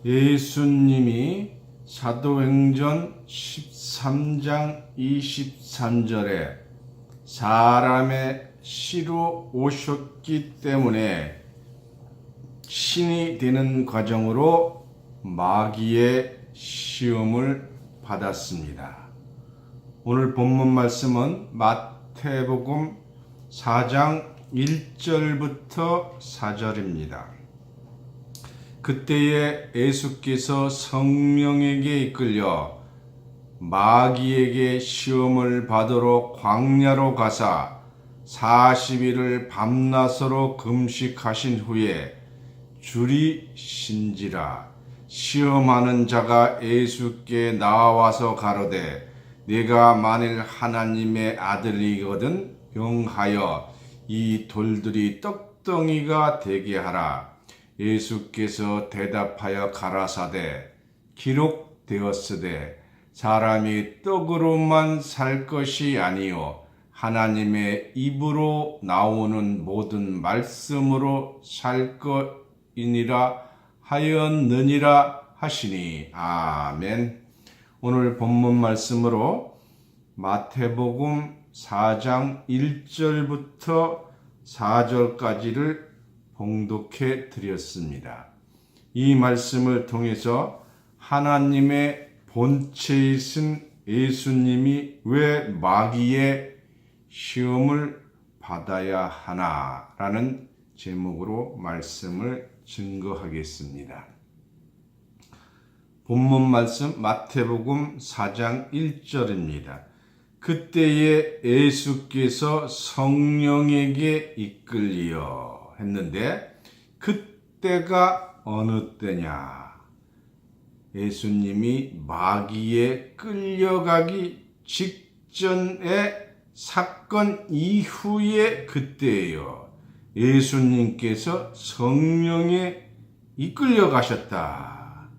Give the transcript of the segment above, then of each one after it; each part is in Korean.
예수님이 사도행전 13장 23절에 사람의 씨로 오셨기 때문에 신이 되는 과정으로 마귀의 시험을 받았습니다. 오늘 본문 말씀은 마태복음 4장 1절부터 4절입니다. 그때에 예수께서 성령에게 이끌려 마귀에게 시험을 받으러 광야로 가사 40일을 밤낮으로 금식하신 후에 줄이 신지라. 시험하는 자가 예수께 나와서 가로되 네가 만일 하나님의 아들이거든 명하여 이 돌들이 떡덩이가 되게 하라. 예수께서 대답하여 가라사대 기록되었으되 사람이 떡으로만 살 것이 아니요 하나님의 입으로 나오는 모든 말씀으로 살 것이니라 하였느니라 하시니. 아멘. 오늘 본문 말씀으로 마태복음 4장 1절부터 4절까지를 봉독해 드렸습니다. 이 말씀을 통해서 하나님의 본체이신 예수님이 왜 마귀의 시험을 받아야 하나라는 제목으로 말씀을 증거하겠습니다. 본문 말씀 마태복음 4장 1절입니다. 그때에 예수께서 성령에게 이끌리어 했는데 그때가 어느 때냐? 예수님이 마귀에 끌려가기 직전의 사건 이후의 그때예요. 예수님께서 성령에 이끌려 가셨다.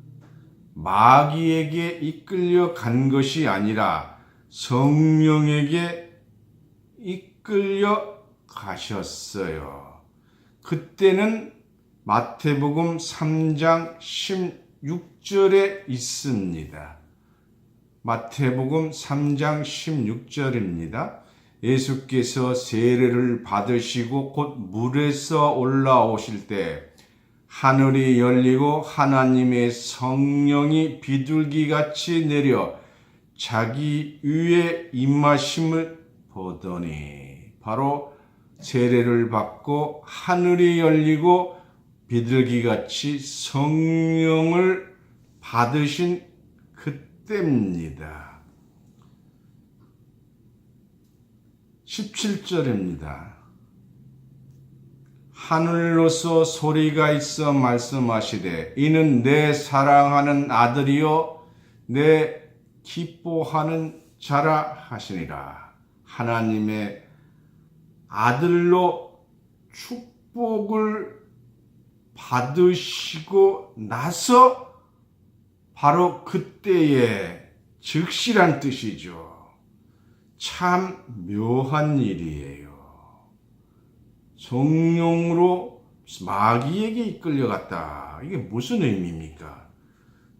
마귀에게 이끌려 간 것이 아니라 성령에게 이끌려 가셨어요. 그때는 마태복음 3장 16절에 있습니다. 마태복음 3장 16절입니다. 예수께서 세례를 받으시고 곧 물에서 올라오실 때 하늘이 열리고 하나님의 성령이 비둘기같이 내려 자기 위에 임하심을 보더니, 바로 세례를 받고 하늘이 열리고 비둘기같이 성령을 받으신 그때입니다. 17절입니다. 하늘로서 소리가 있어 말씀하시되 이는 내 사랑하는 아들이요 내 기뻐하는 자라 하시니라. 하나님의 아들로 축복을 받으시고 나서 바로 그때에 즉시란 뜻이죠. 참 묘한 일이에요. 성령으로 마귀에게 이끌려갔다. 이게 무슨 의미입니까?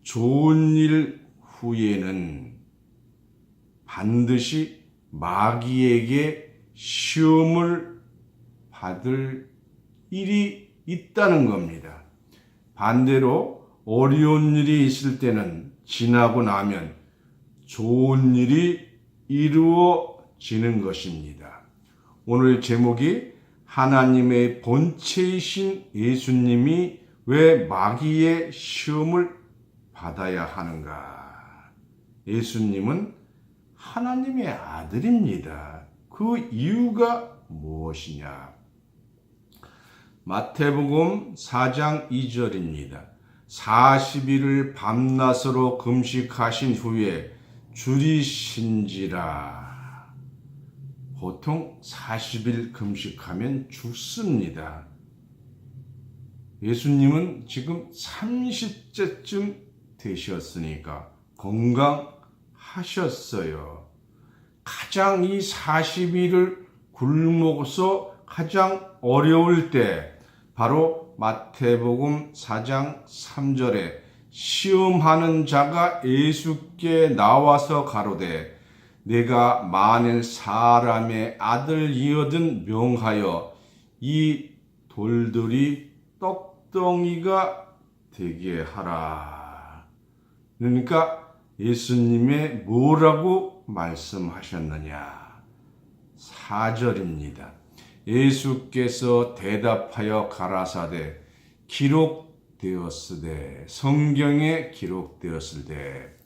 좋은 일 후에는 반드시 마귀에게 시험을 받을 일이 있다는 겁니다. 반대로 어려운 일이 있을 때는 지나고 나면 좋은 일이 이루어지는 것입니다. 오늘 제목이 하나님의 본체이신 예수님이 왜 마귀의 시험을 받아야 하는가? 예수님은 하나님의 아들입니다. 그 이유가 무엇이냐? 마태복음 4장 2절입니다. 40일을 밤낮으로 금식하신 후에 줄이 신지라. 보통 40일 금식하면 죽습니다. 예수님은 지금 30세쯤 되셨으니까 건강하셨어요. 가장 이 40일을 굶어서 가장 어려울 때 바로 마태복음 4장 3절에 시험하는 자가 예수께 나와서 가로되 내가 만일 사람의 아들이거든 명하여 이 돌들이 떡덩이가 되게 하라. 그러니까 예수님의 뭐라고 말씀하셨느냐? 4절입니다. 예수께서 대답하여 가라사대 기록되었으되 성경에 기록되었으되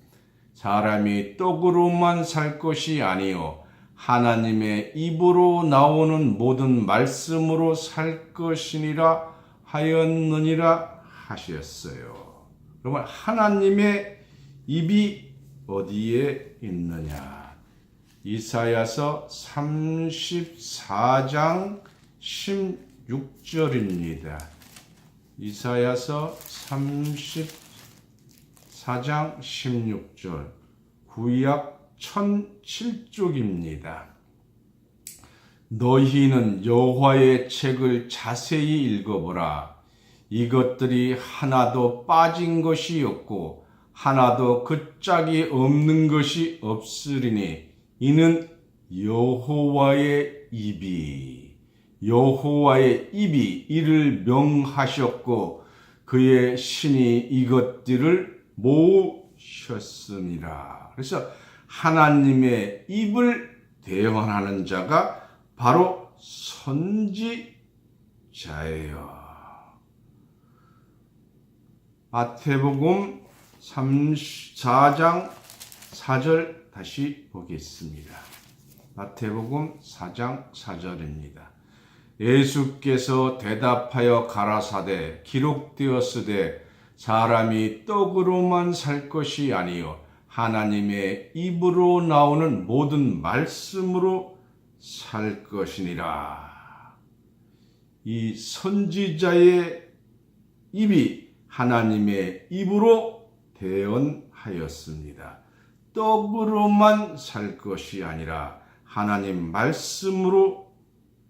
사람이 떡으로만 살 것이 아니요 하나님의 입으로 나오는 모든 말씀으로 살 것이니라 하였느니라 하셨어요. 그러면 하나님의 입이 어디에 있느냐? 이사야서 34장 16절입니다. 이사야서 34장 16절 구약 1007쪽입니다. 너희는 여호와의 책을 자세히 읽어보라. 이것들이 하나도 빠진 것이 없고 하나도 그 짝이 없는 것이 없으리니 이는 여호와의 입이 이를 명하셨고 그의 신이 이것들을 모으셨습니다. 그래서 하나님의 입을 대언하는 자가 바로 선지자예요. 마태복음 4장 4절 다시 보겠습니다. 마태복음 4장 4절입니다. 예수께서 대답하여 가라사대 기록되었으되 사람이 떡으로만 살 것이 아니요 하나님의 입으로 나오는 모든 말씀으로 살 것이니라. 이 선지자의 입이 하나님의 입으로 대언하였습니다. 떡으로만 살 것이 아니라 하나님 말씀으로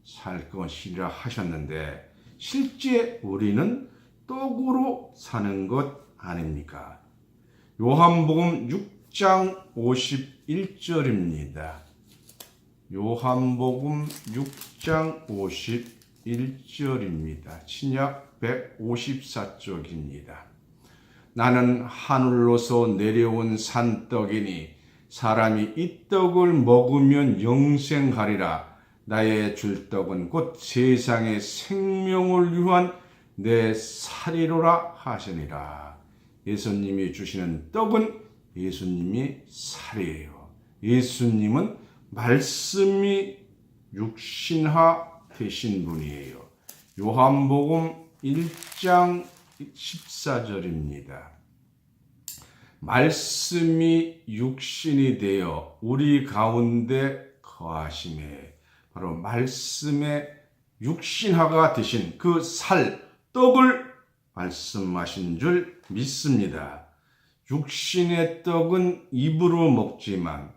살 것이라 하셨는데 실제 우리는 떡으로 사는 것 아닙니까? 요한복음 6장 51절입니다. 요한복음 6장 51절입니다. 신약 154쪽입니다. 나는 하늘로서 내려온 산떡이니 사람이 이 떡을 먹으면 영생하리라. 나의 줄 떡은 곧 세상의 생명을 위한 내 살이로라 하시니라. 예수님이 주시는 떡은 예수님이 살이에요. 예수님은 말씀이 육신화 되신 분이에요. 요한복음 1장 14절입니다. 말씀이 육신이 되어 우리 가운데 거하심에 바로 말씀의 육신화가 되신 그 살, 떡을 말씀하신 줄 믿습니다. 육신의 떡은 입으로 먹지만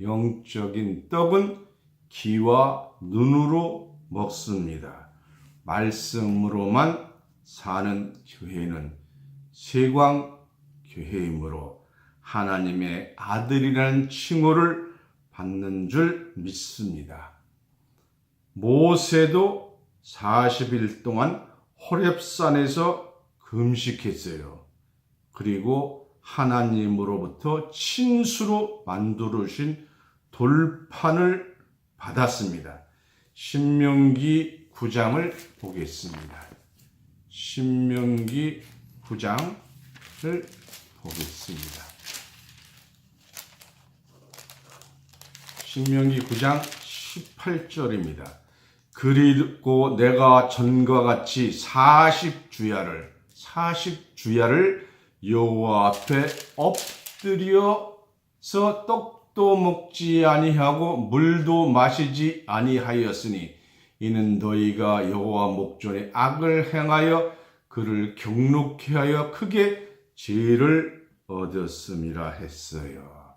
영적인 떡은 귀와 눈으로 먹습니다. 말씀으로만 사는 교회는 세광교회이므로 하나님의 아들이라는 칭호를 받는 줄 믿습니다. 모세도 40일 동안 호렙산에서 금식했어요. 그리고 하나님으로부터 친수로 만들어주신 돌판을 받았습니다. 신명기 9장을 보겠습니다. 신명기 9장을 보겠습니다. 신명기 9장 18절입니다. 그리고 내가 전과 같이 40주야를 여호와 앞에 엎드려서 떡도 먹지 아니하고 물도 마시지 아니하였으니 이는 너희가 여호와 목전에 악을 행하여 그를 경록케 하여 크게 죄를 얻었음이라 했어요.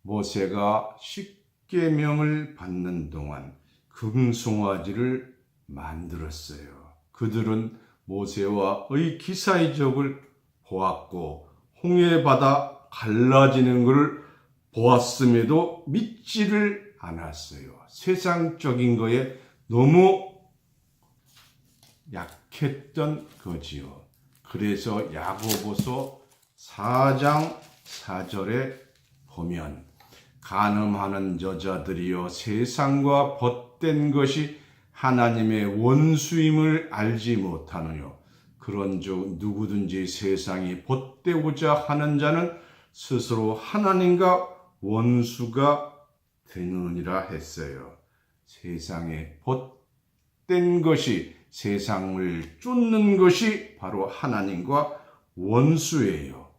모세가 십계명을 받는 동안 금송아지를 만들었어요. 그들은 모세와의 기사이적을 보았고 홍해바다 갈라지는 것을 보았음에도 믿지를 않았어요. 세상적인 거에 너무 약했던 거지요. 그래서 야고보서 4장 4절에 보면 간음하는 여자들이여 세상과 벗된 것이 하나님의 원수임을 알지 못하느뇨. 그런즉 누구든지 세상이 벗되고자 하는 자는 스스로 하나님과 원수가 되느니라 했어요. 세상에 벗된 것이, 세상을 쫓는 것이 바로 하나님과 원수예요.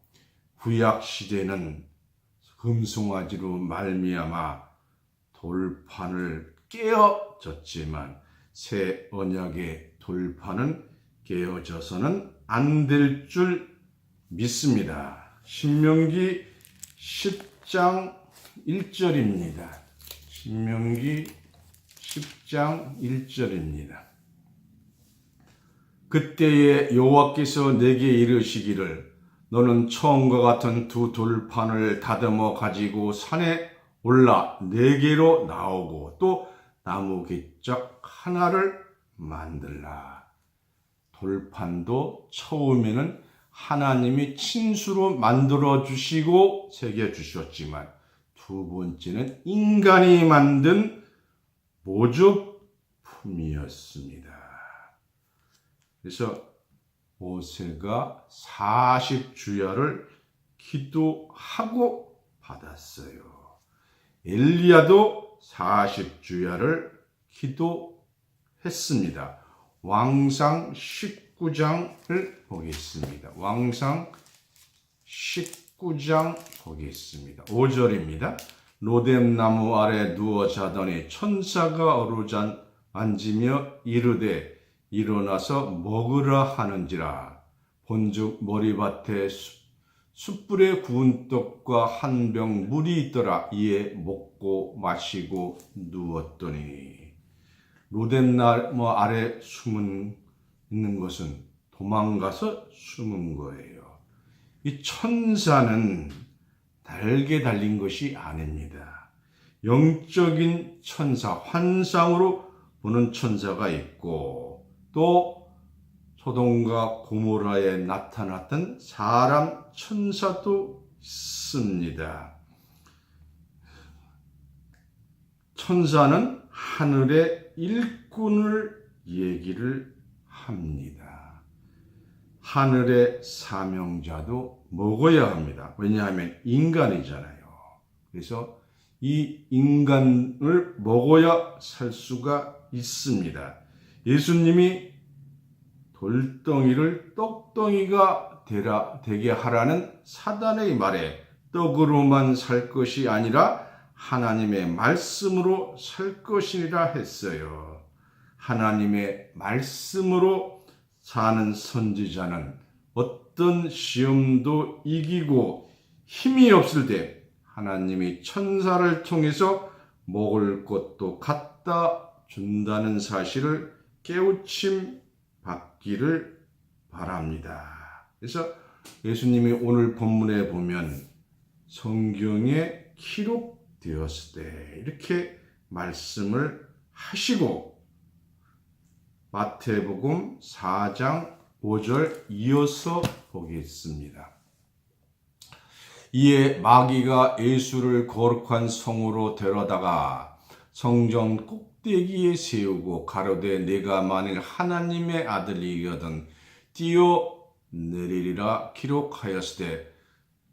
구약 시대는 금송아지로 말미암아 돌판을 깨어졌지만 새 언약의 돌판은 깨어져서는 안 될 줄 믿습니다. 신명기 10장 1절입니다. 신명기 10장 1절입니다. 그때에 여호와께서 내게 이르시기를 너는 처음과 같은 두 돌판을 다듬어 가지고 산에 올라 내게로 나오고 또 나무 깃짝 하나를 만들라. 돌판도 처음에는 하나님이 친수로 만들어 주시고 새겨 주셨지만 두 번째는 인간이 만든 모조품이었습니다. 그래서 모세가 40주야를 기도하고 받았어요. 엘리야도 40주야를 기도했습니다. 왕상 19장을 보겠습니다. 왕상 19장 보겠습니다. 5절입니다. 로뎀나무 아래 누워 자더니 천사가 어루잔 앉으며 이르되 일어나서 먹으라 하는지라. 본즉 머리밭에 숯불에 구운 떡과 한 병 물이 있더라. 이에 먹고 마시고 누웠더니. 로뎀나무 아래 숨은 있는 것은 도망가서 숨은 거예요. 이 천사는 달게 달린 것이 아닙니다. 영적인 천사, 환상으로 보는 천사가 있고 또 소돔과 고모라에 나타났던 사람 천사도 있습니다. 천사는 하늘의 일꾼을 얘기를 합니다. 하늘의 사명자도 먹어야 합니다. 왜냐하면 인간이잖아요. 그래서 이 인간을 먹어야 살 수가 있습니다. 예수님이 돌덩이를 떡덩이가 되게 하라는 사단의 말에 떡으로만 살 것이 아니라 하나님의 말씀으로 살 것이라 했어요. 하나님의 말씀으로 사는 선지자는 어떤 시험도 이기고 힘이 없을 때 하나님이 천사를 통해서 먹을 것도 갖다 준다는 사실을 깨우침 받기를 바랍니다. 그래서 예수님이 오늘 본문에 보면 성경에 기록되었을 때 이렇게 말씀을 하시고 마태복음 4장 5절 이어서 보겠습니다. 이에 마귀가 예수를 거룩한 성으로 데려다가 성전 꼭대기에 세우고 가로되 네가 만일 하나님의 아들이거든 뛰어내리리라 기록하였으되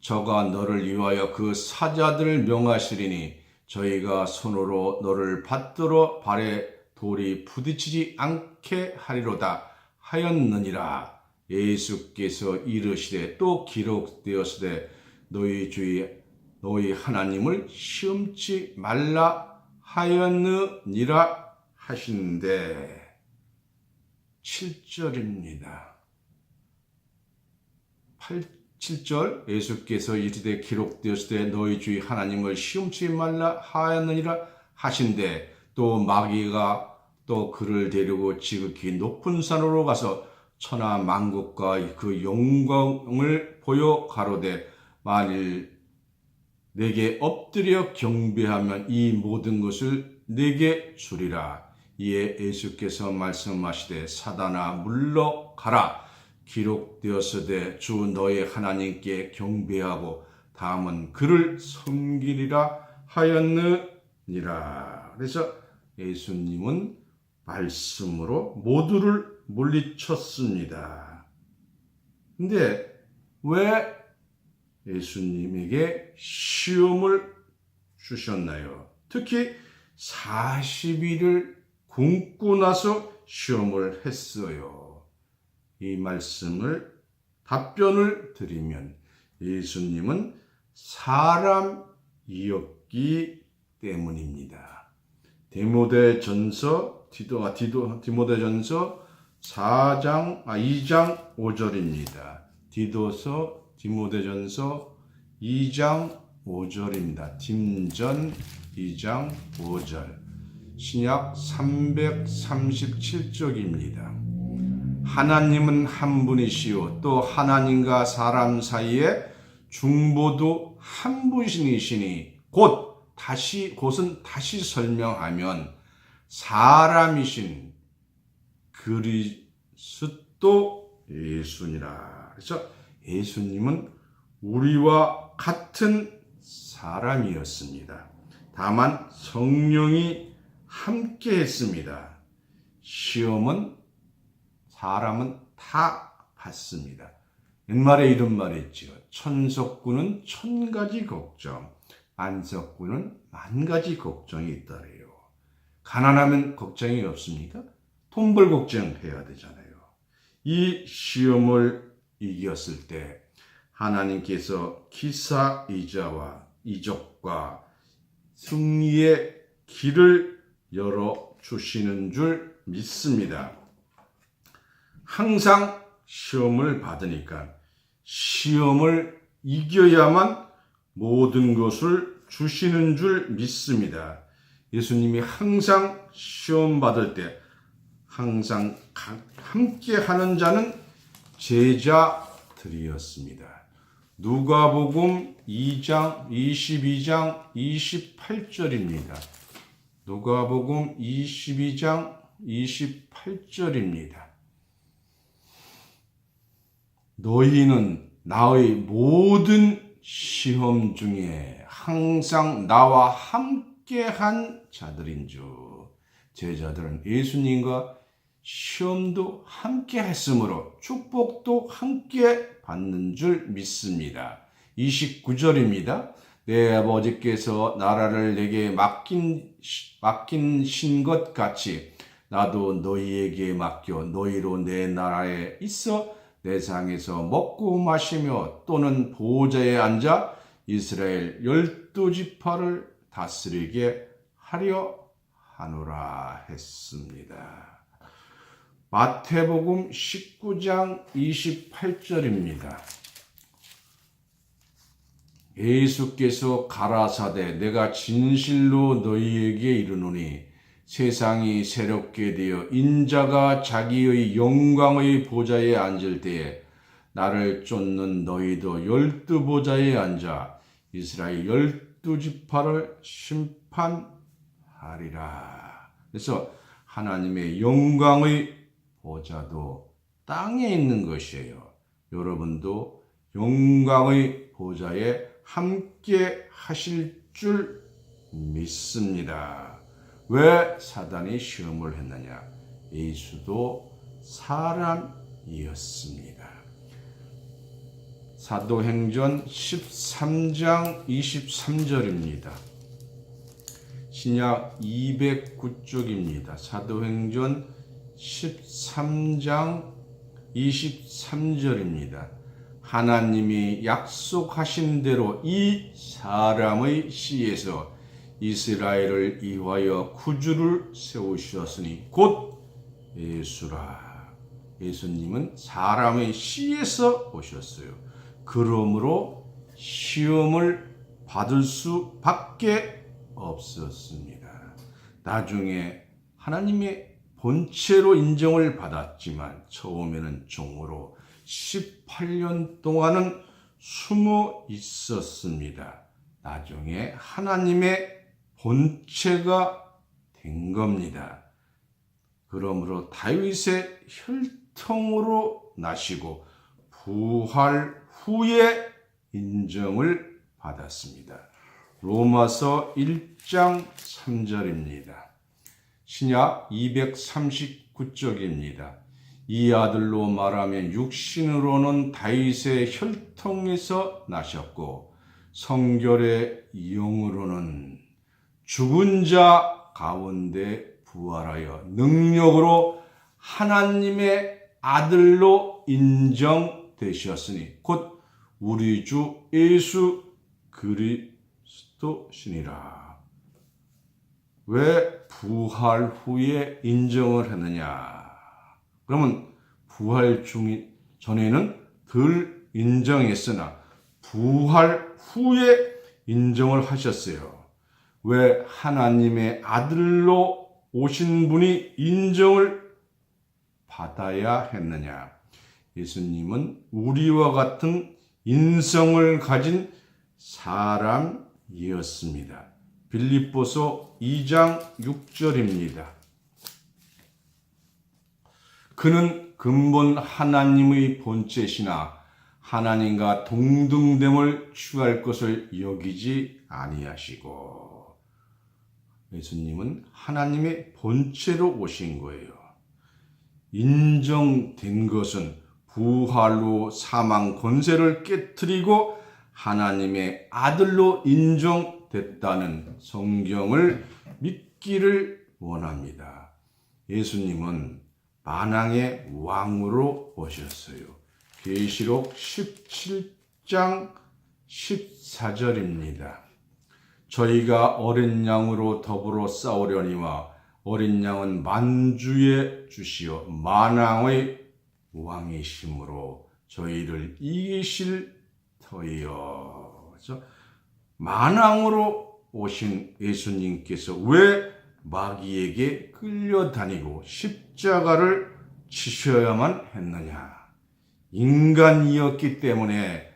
저가 너를 위하여 그 사자들을 명하시리니 저희가 손으로 너를 받들어 발에 돌이 부딪히지 않게 하리로다 하였느니라. 예수께서 이르시되 또 기록되었으되 너희 주의 너희 하나님을 시험치 말라 하였느니라 하시는데 7절입니다. 7절 예수께서 이르되 기록되었으되 너희 주의 하나님을 시험치 말라 하였느니라 하신데 또 마귀가 또 그를 데리고 지극히 높은 산으로 가서 천하 만국과 그 영광을 보여 가로되 만일 내게 엎드려 경배하면 이 모든 것을 내게 주리라. 이에 예수께서 말씀하시되 사단아 물러가라. 기록되었으되 주 너의 하나님께 경배하고 다음은 그를 섬기리라 하였느니라. 그래서 예수님은 말씀으로 모두를 물리쳤습니다. 근데 왜 예수님에게 시험을 주셨나요? 특히 40일을 굶고 나서 시험을 했어요. 이 말씀을 답변을 드리면 예수님은 사람이었기 때문입니다. 디모데전서 2장 5절입니다. 디모데전서 2장 5절입니다. 딤전 2장 5절. 신약 337쪽입니다. 하나님은 한 분이시요 또 하나님과 사람 사이에 중보도 한 분이시니 곧은 다시 설명하면 사람이신 그리스도 예수니라. 그래서 예수님은 우리와 같은 사람이었습니다. 다만 성령이 함께 했습니다. 시험은 사람은 다 받습니다. 옛말에 이런 말이 있죠. 천석구는 1000가지 걱정, 안석구는 10,000가지 걱정이 있다래요. 가난하면 걱정이 없습니까? 돈 벌 걱정해야 되잖아요. 이 시험을 이겼을 때 하나님께서 기사이자와 이적과 승리의 길을 열어주시는 줄 믿습니다. 항상 시험을 받으니까 시험을 이겨야만 모든 것을 주시는 줄 믿습니다. 예수님이 항상 시험 받을 때 항상 함께 하는 자는 제자들이었습니다. 누가복음 22장 28절입니다. 누가복음 22장 28절입니다. 너희는 나의 모든 시험 중에 항상 나와 함께한 자들인 줄. 제자들은 예수님과 시험도 함께 했으므로 축복도 함께 받는 줄 믿습니다. 29절입니다. 내 아버지께서 나라를 내게 맡기신 것 같이 나도 너희에게 맡겨 너희로 내 나라에 있어 내 상에서 먹고 마시며 또는 보좌에 앉아 이스라엘 12지파를 다스리게 하려 하노라 했습니다. 마태복음 19장 28절입니다. 예수께서 가라사대 내가 진실로 너희에게 이르노니 세상이 새롭게 되어 인자가 자기의 영광의 보좌에 앉을 때에 나를 쫓는 너희도 12보좌에 앉아 이스라엘 12지파를 심판하리라. 그래서 하나님의 영광의 보좌도 땅에 있는 것이에요. 여러분도 영광의 보좌에 함께 하실 줄 믿습니다. 왜 사단이 시험을 했느냐? 예수도 사람이었습니다. 사도행전 13장 23절입니다. 신약 209쪽입니다. 사도행전 13장 23절입니다. 하나님이 약속하신 대로 이 사람의 씨에서 이스라엘을 위하여 구주를 세우셨으니 곧 예수라. 예수님은 사람의 씨에서 오셨어요. 그러므로 시험을 받을 수밖에 없었습니다. 나중에 하나님의 본체로 인정을 받았지만 처음에는 종으로 18년 동안은 숨어 있었습니다. 나중에 하나님의 본체가 된 겁니다. 그러므로 다윗의 혈통으로 나시고 부활 후에 인정을 받았습니다. 로마서 1장 3절입니다. 신약 239쪽입니다. 이 아들로 말하면 육신으로는 다윗의 혈통에서 나셨고 성결의 영으로는 죽은 자 가운데 부활하여 능력으로 하나님의 아들로 인정되셨으니 곧 우리 주 예수 그리스도시니라. 왜 부활 후에 인정을 했느냐? 그러면 부활 전에는 덜 인정했으나 부활 후에 인정을 하셨어요. 왜 하나님의 아들로 오신 분이 인정을 받아야 했느냐? 예수님은 우리와 같은 인성을 가진 사람이었습니다. 빌립보서 2장 6절입니다. 그는 근본 하나님의 본체시나 하나님과 동등됨을 취할 것을 여기지 아니하시고, 예수님은 하나님의 본체로 오신 거예요. 인정된 것은 부활로 사망 권세를 깨뜨리고 하나님의 아들로 인정됐다는 성경을 믿기를 원합니다. 예수님은 만왕의 왕으로 오셨어요. 계시록 17장 14절입니다. 저희가 어린 양으로 더불어 싸우려니와 어린 양은 만주의 주시오 만왕의 왕이심으로 저희를 이기실 터이요. 그래서 만왕으로 오신 예수님께서 왜 마귀에게 끌려다니고 십자가를 지셔야만 했느냐? 인간이었기 때문에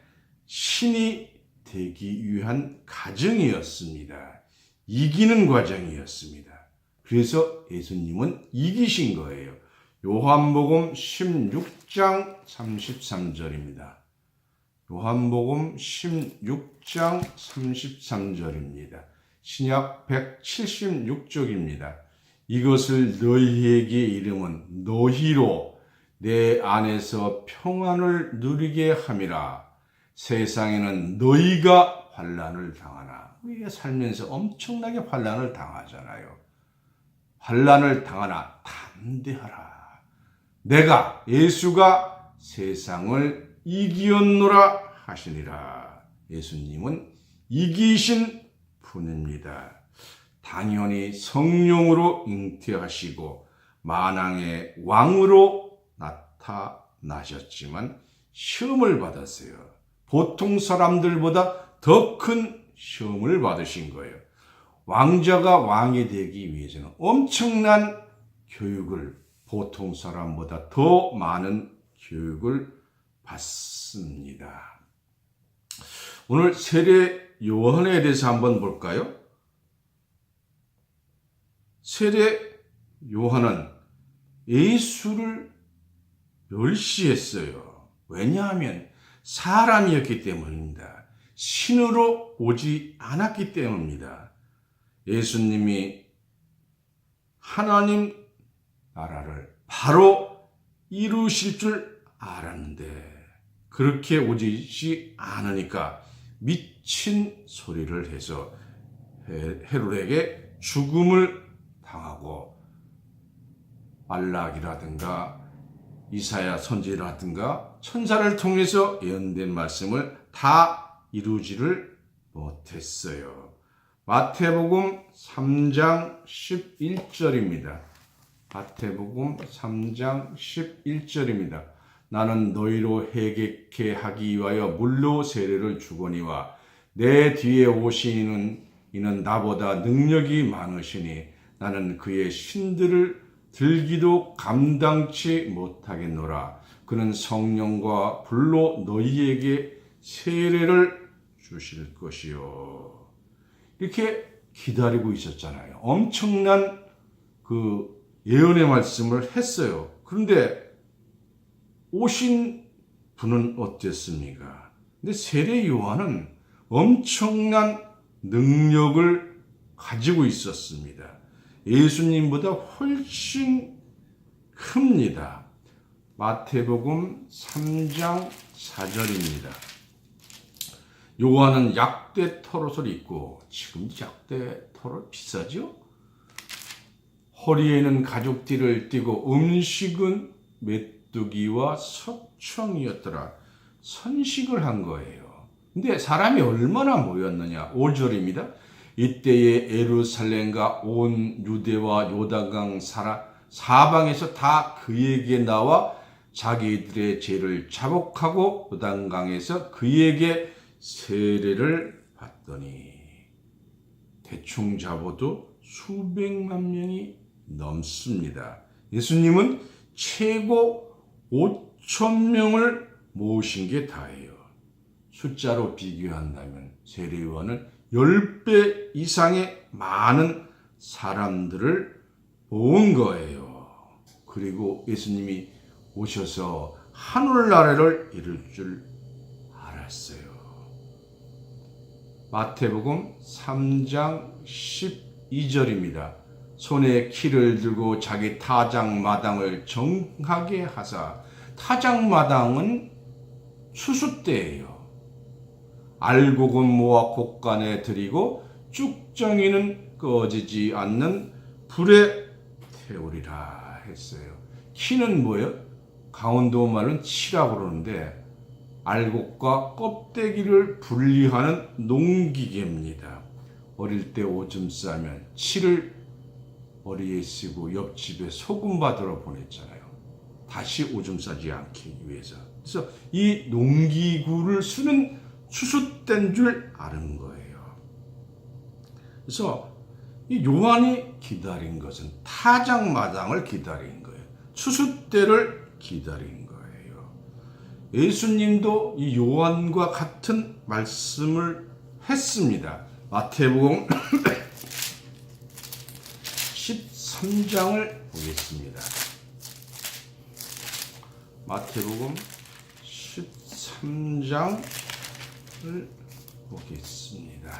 신이 되기 위한 과정이었습니다. 이기는 과정이었습니다. 그래서 예수님은 이기신 거예요. 요한복음 16장 33절입니다. 요한복음 16장 33절입니다. 신약 176쪽입니다. 이것을 너희에게 이름은 너희로 내 안에서 평안을 누리게 함이라. 세상에는 너희가 환난을 당하나. 우리가 살면서 엄청나게 환난을 당하잖아요. 환난을 당하나 담대하라. 내가 예수가 세상을 이기었노라 하시니라. 예수님은 이기신 분입니다. 당연히 성령으로 잉태하시고 만왕의 왕으로 나타나셨지만 시험을 받았어요. 보통 사람들보다 더 큰 시험을 받으신 거예요. 왕자가 왕이 되기 위해서는 엄청난 교육을, 보통 사람보다 더 많은 교육을 받습니다. 오늘 세례 요한에 대해서 한번 볼까요? 세례 요한은 예수를 멸시했어요. 왜냐하면 사람이었기 때문입니다. 신으로 오지 않았기 때문입니다. 예수님이 하나님 나라를 바로 이루실 줄 알았는데 그렇게 오지 않으니까 미친 소리를 해서 헤롯에게 죽음을 당하고 말락이라든가 이사야 선지라든가 천사를 통해서 예언된 말씀을 다 이루지를 못했어요. 마태복음 3장 11절입니다. 마태복음 3장 11절입니다. 나는 너희로 회개케 하기 위하여 물로 세례를 주거니와 내 뒤에 오시는 이는 나보다 능력이 많으시니 나는 그의 신들을 들기도 감당치 못하겠노라. 그는 성령과 불로 너희에게 세례를 주실 것이요. 이렇게 기다리고 있었잖아요. 엄청난 그 예언의 말씀을 했어요. 그런데 오신 분은 어땠습니까? 근데 세례 요한은 엄청난 능력을 가지고 있었습니다. 예수님보다 훨씬 큽니다. 마태복음 3장 4절입니다. 요한은 약대 털옷을 입고, 지금 약대 털옷 비싸죠? 허리에는 가죽띠를 띠고 음식은 메뚜기와 석청이었더라. 선식을 한 거예요. 근데 사람이 얼마나 모였느냐? 5절입니다. 이때에 예루살렘과 온 유대와 요단강 사방에서 다 그에게 나와 자기들의 죄를 자복하고 요단강에서 그에게 세례를 받더니 대충 잡아도 수백만 명이 넘습니다. 예수님은 최고 5천 명을 모으신 게 다예요. 숫자로 비교한다면 세례 요한은 10배 이상의 많은 사람들을 모은 거예요. 그리고 예수님이 오셔서 하늘나라를 이룰 줄 알았어요. 마태복음 3장 12절입니다. 손에 키를 들고 자기 타작마당을 정하게 하사, 타작마당은 추수때예요. 알곡은 모아 곡간에 들이고 쭉정이는 꺼지지 않는 불에 태우리라 했어요. 키는 뭐예요? 강원도 말은 치라고 그러는데 알곡과 껍데기를 분리하는 농기계입니다. 어릴 때 오줌 싸면 치를 머리에 쓰고 옆집에 소금 받으러 보냈잖아요. 다시 오줌 싸지 않기 위해서. 그래서 이 농기구를 쓰는 추수된 줄 아는 거예요. 그래서 이 요한이 기다린 것은 타작마당을 기다린 거예요. 추수 때를 기다린 거예요. 예수님도 이 요한과 같은 말씀을 했습니다. 마태복음 13장을 보겠습니다. 마태복음 13장을 보겠습니다.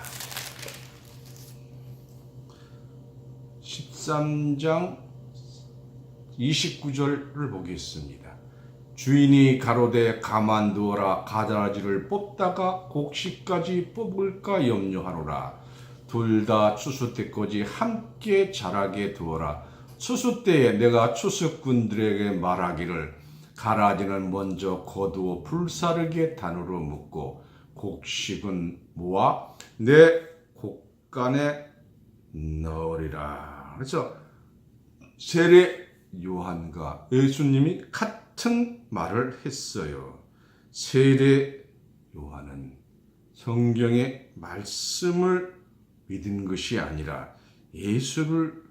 13장 29절을 보겠습니다. 주인이 가로되 가만두어라. 가라지를 뽑다가 곡식까지 뽑을까 염려하노라. 둘 다 추수 때까지 함께 자라게 두어라. 추수 때에 내가 추수꾼들에게 말하기를 가라지는 먼저 거두어 불사르게 단으로 묶고 곡식은 모아 내 곡간에 넣으리라. 그래서 세례 요한과 예수님이 같은 말을 했어요. 세례 요한은 성경의 말씀을 믿은 것이 아니라 예수를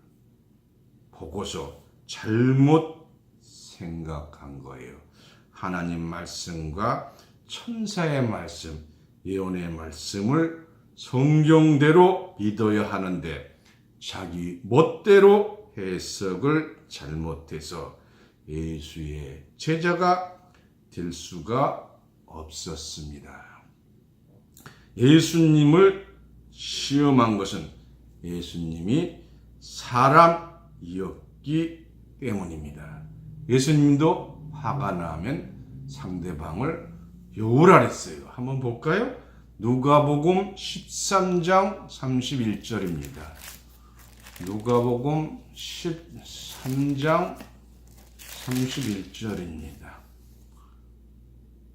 보고서 잘못 생각한 거예요. 하나님 말씀과 천사의 말씀, 예언의 말씀을 성경대로 믿어야 하는데 자기 멋대로 해석을 잘못해서 예수의 제자가 될 수가 없었습니다. 예수님을 시험한 것은 예수님이 사람이었기 때문입니다. 예수님도 화가 나면 상대방을 욕을 하랬어요. 한번 볼까요? 누가복음 13장 31절입니다. 누가복음 13장 31절입니다.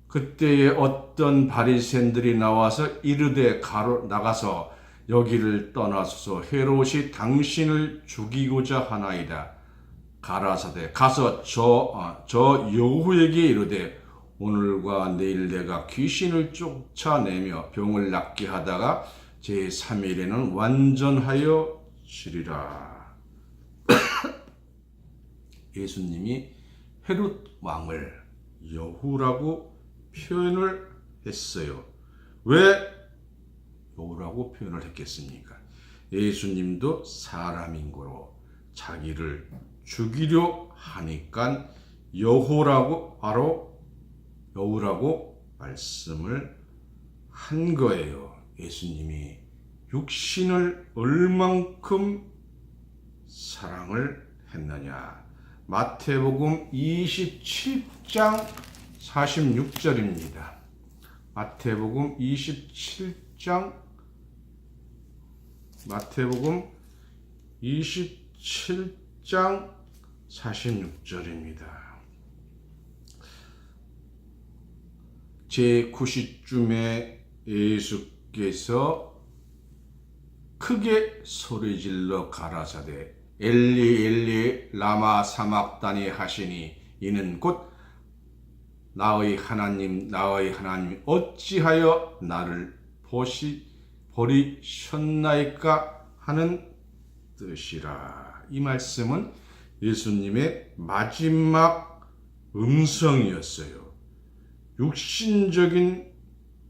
그때에 어떤 바리새인들이 나와서 이르되 나가서 여기를 떠나소서 헤롯이 당신을 죽이고자 하나이다. 가라사대 가서 저 여우에게 이르되 오늘과 내일 내가 귀신을 쫓아내며 병을 낫게 하다가 제3일에는 완전하여 지리라. 예수님이 헤롯 왕을 여후라고 표현을 했어요. 왜 여후라고 표현을 했겠습니까? 예수님도 사람인 거로 자기를 죽이려 하니까 여호라고 바로 여우라고 말씀을 한 거예요. 예수님이 육신을 얼만큼 사랑을 했느냐. 마태복음 27장 46절입니다. 마태복음 27장 46절입니다. 제9시쯤에 예수께서 크게 소리질러 가라사대 엘리 엘리 라마 사막다니 하시니 이는 곧 나의 하나님 나의 하나님 어찌하여 나를 버리셨나이까 하는 뜻이라. 이 말씀은 예수님의 마지막 음성이었어요. 육신적인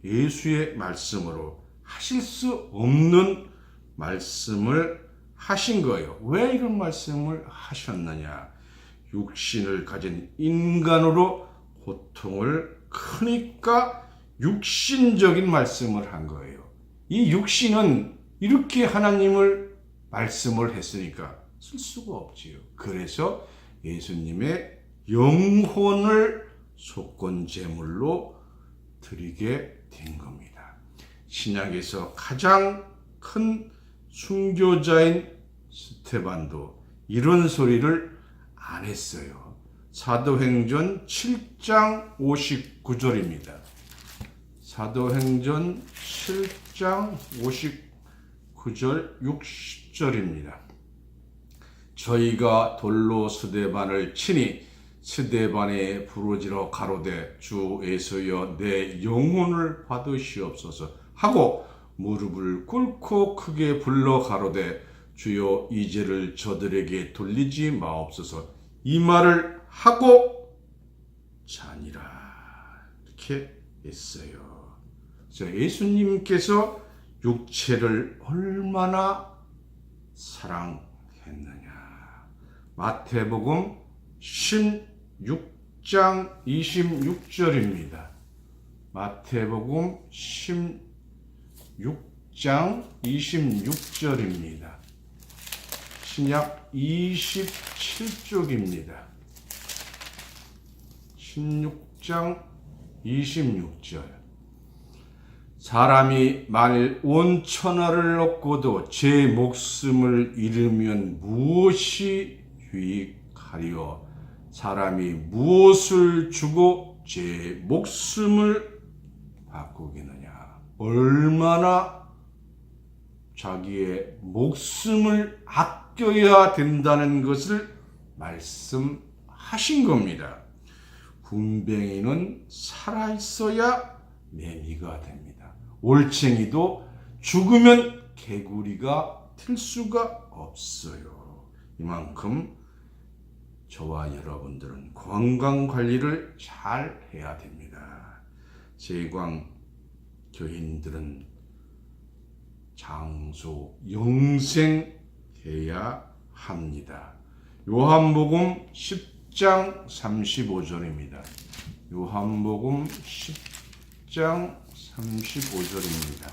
예수의 말씀으로 하실 수 없는 말씀을 하신 거예요. 왜 이런 말씀을 하셨느냐? 육신을 가진 인간으로 고통을 크니까 육신적인 말씀을 한 거예요. 이 육신은 이렇게 하나님을 말씀을 했으니까 쓸 수가 없지요. 그래서 예수님의 영혼을 속건제물로 드리게 된 겁니다. 신약에서 가장 큰 순교자인 스테반도 이런 소리를 안 했어요. 사도행전 7장 59절입니다. 사도행전 7장 59절 60절입니다. 저희가 돌로 스데반을 치니 스데반에 부르짖어 가로되 주 예수여 내 영혼을 받으시옵소서 하고 무릎을 꿇고 크게 불러 가로되 주여 이 죄를 저들에게 돌리지 마옵소서. 이 말을 하고 자니라. 이렇게 했어요. 그래서 예수님께서 육체를 얼마나 사랑했느냐. 마태복음 16장 26절입니다. 마태복음 16장 26절입니다. 신약 27쪽입니다. 16장 26절. 사람이 만일 온 천하를 얻고도 제 목숨을 잃으면 무엇이 유익하리요? 사람이 무엇을 주고 제 목숨을 바꾸겠느냐? 얼마나 자기의 목숨을 아껴야 된다는 것을 말씀하신 겁니다. 군뱅이는 살아있어야 매미가 됩니다. 올챙이도 죽으면 개구리가 될 수가 없어요. 이만큼 저와 여러분들은 건강관리를 잘 해야 됩니다. 제광 교인들은 장소 영생해야 합니다. 요한복음 10장 35절입니다. 요한복음 10장 35절입니다.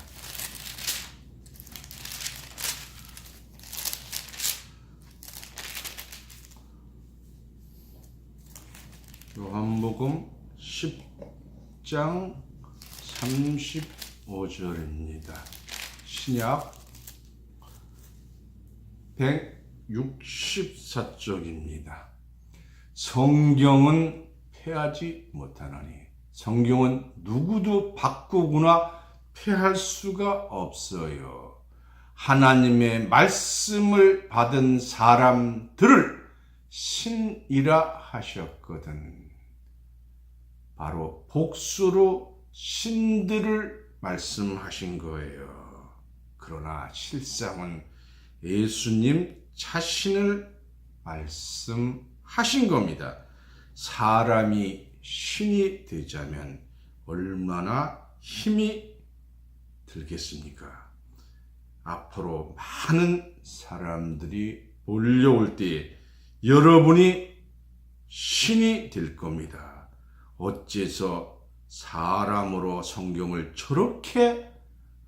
요한복음 10장 35절입니다. 신약 164쪽입니다. 성경은 폐하지 못하나니 성경은 누구도 바꾸거나 폐할 수가 없어요. 하나님의 말씀을 받은 사람들을 신이라 하셨거든. 바로 복수로 신들을 말씀하신 거예요. 그러나 실상은 예수님 자신을 말씀하신 하신 겁니다. 사람이 신이 되자면 얼마나 힘이 들겠습니까? 앞으로 많은 사람들이 몰려올 때 여러분이 신이 될 겁니다. 어째서 사람으로 성경을 저렇게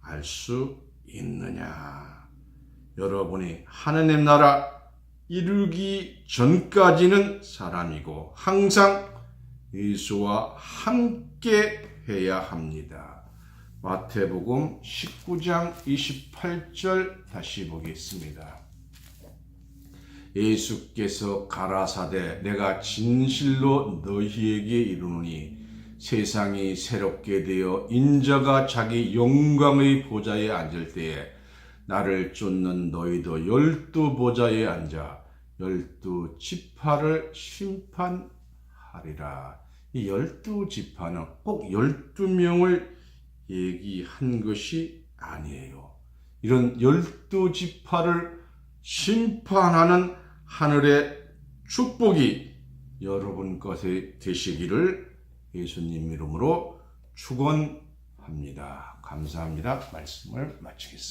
알 수 있느냐? 여러분이 하나님 나라 이루기 전까지는 사람이고 항상 예수와 함께 해야 합니다. 마태복음 19장 28절 다시 보겠습니다. 예수께서 가라사대 내가 진실로 너희에게 이르노니 세상이 새롭게 되어 인자가 자기 영광의 보좌에 앉을 때에 나를 쫓는 너희도 12보좌에 앉아 12지파를 심판하리라. 이 12지파는 꼭 12명을 얘기한 것이 아니에요. 이런 12지파를 심판하는 하늘의 축복이 여러분 것에 되시기를 예수님 이름으로 축원합니다. 감사합니다. 말씀을 마치겠습니다.